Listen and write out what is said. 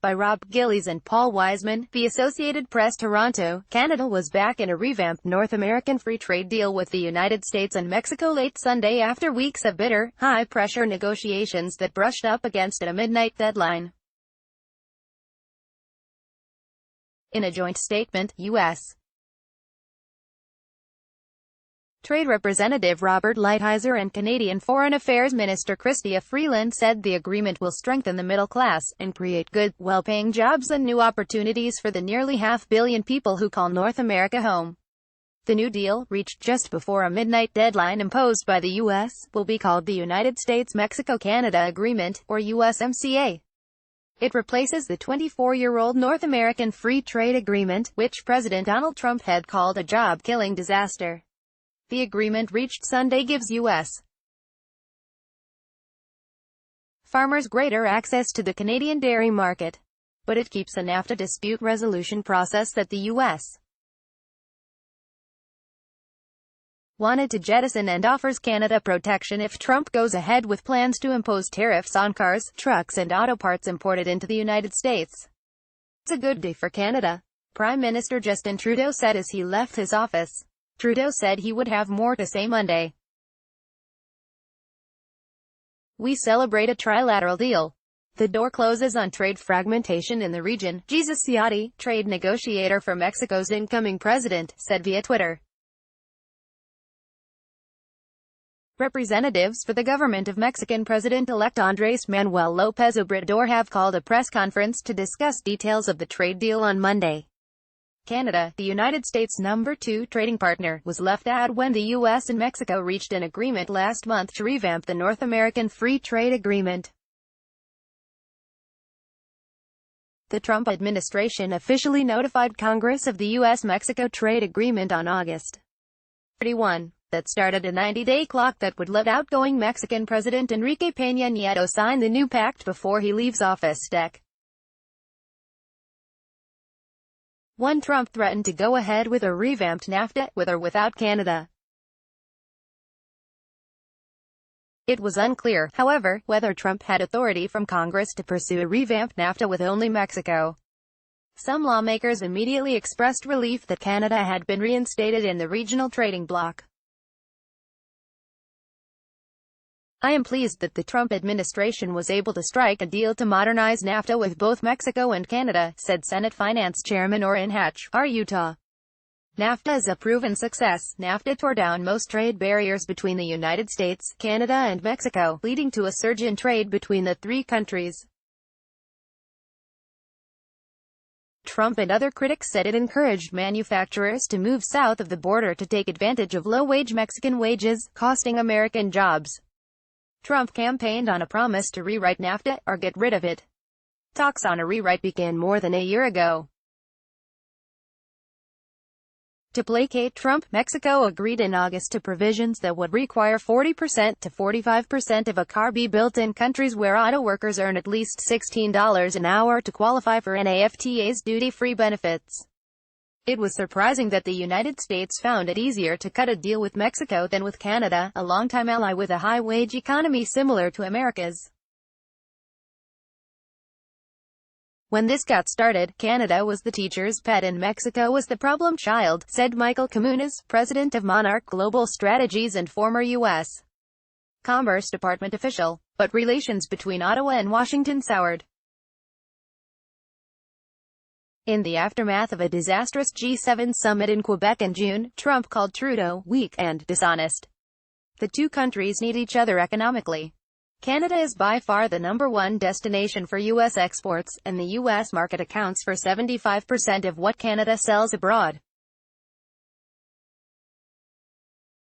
By Rob Gillies and Paul Wiseman, The Associated Press. Toronto, Canada was back in a revamped North American free trade deal with the United States and Mexico late Sunday after weeks of bitter, high-pressure negotiations that brushed up against a midnight deadline. In a joint statement, U.S. Trade Representative Robert Lighthizer and Canadian Foreign Affairs Minister Chrystia Freeland said the agreement will strengthen the middle class, and create good, well-paying jobs and new opportunities for the nearly 500 million people who call North America home. The new deal, reached just before a midnight deadline imposed by the U.S., will be called the United States-Mexico-Canada Agreement, or USMCA. It replaces the 24-year-old North American Free Trade Agreement, which President Donald Trump had called a job-killing disaster. The agreement reached Sunday gives U.S. farmers greater access to the Canadian dairy market, but it keeps a NAFTA dispute resolution process that the U.S. wanted to jettison and offers Canada protection if Trump goes ahead with plans to impose tariffs on cars, trucks and auto parts imported into the United States. It's a good day for Canada, Prime Minister Justin Trudeau said as he left his office. Trudeau said he would have more to say Monday. We celebrate a trilateral deal. The door closes on trade fragmentation in the region, Jesus Ciotti, trade negotiator for Mexico's incoming president, said via Twitter. Representatives for the government of Mexican President-elect Andrés Manuel López Obrador have called a press conference to discuss details of the trade deal on Monday. Canada, the United States' number 2 trading partner, was left out when the U.S. and Mexico reached an agreement last month to revamp the North American Free Trade Agreement. The Trump administration officially notified Congress of the U.S.-Mexico trade agreement on August 31. That started a 90-day clock that would let outgoing Mexican President Enrique Peña Nieto sign the new pact before he leaves office. 1. Trump threatened to go ahead with a revamped NAFTA, with or without Canada. It was unclear, however, whether Trump had authority from Congress to pursue a revamped NAFTA with only Mexico. Some lawmakers immediately expressed relief that Canada had been reinstated in the regional trading bloc. I am pleased that the Trump administration was able to strike a deal to modernize NAFTA with both Mexico and Canada, said Senate Finance Chairman Orrin Hatch, R. Utah. NAFTA is a proven success. NAFTA tore down most trade barriers between the United States, Canada and Mexico, leading to a surge in trade between the three countries. Trump and other critics said it encouraged manufacturers to move south of the border to take advantage of low-wage Mexican wages, costing American jobs. Trump campaigned on a promise to rewrite NAFTA, or get rid of it. Talks on a rewrite began more than a year ago. To placate Trump, Mexico agreed in August to provisions that would require 40% to 45% of a car be built in countries where auto workers earn at least $16 an hour to qualify for NAFTA's duty-free benefits. It was surprising that the United States found it easier to cut a deal with Mexico than with Canada, a longtime ally with a high-wage economy similar to America's. When this got started, Canada was the teacher's pet and Mexico was the problem child, said Michael Comunas, president of Monarch Global Strategies and former U.S. Commerce Department official. But relations between Ottawa and Washington soured. In the aftermath of a disastrous G7 summit in Quebec in June, Trump called Trudeau weak and dishonest. The two countries need each other economically. Canada is by far the #1 destination for U.S. exports, and the U.S. market accounts for 75% of what Canada sells abroad.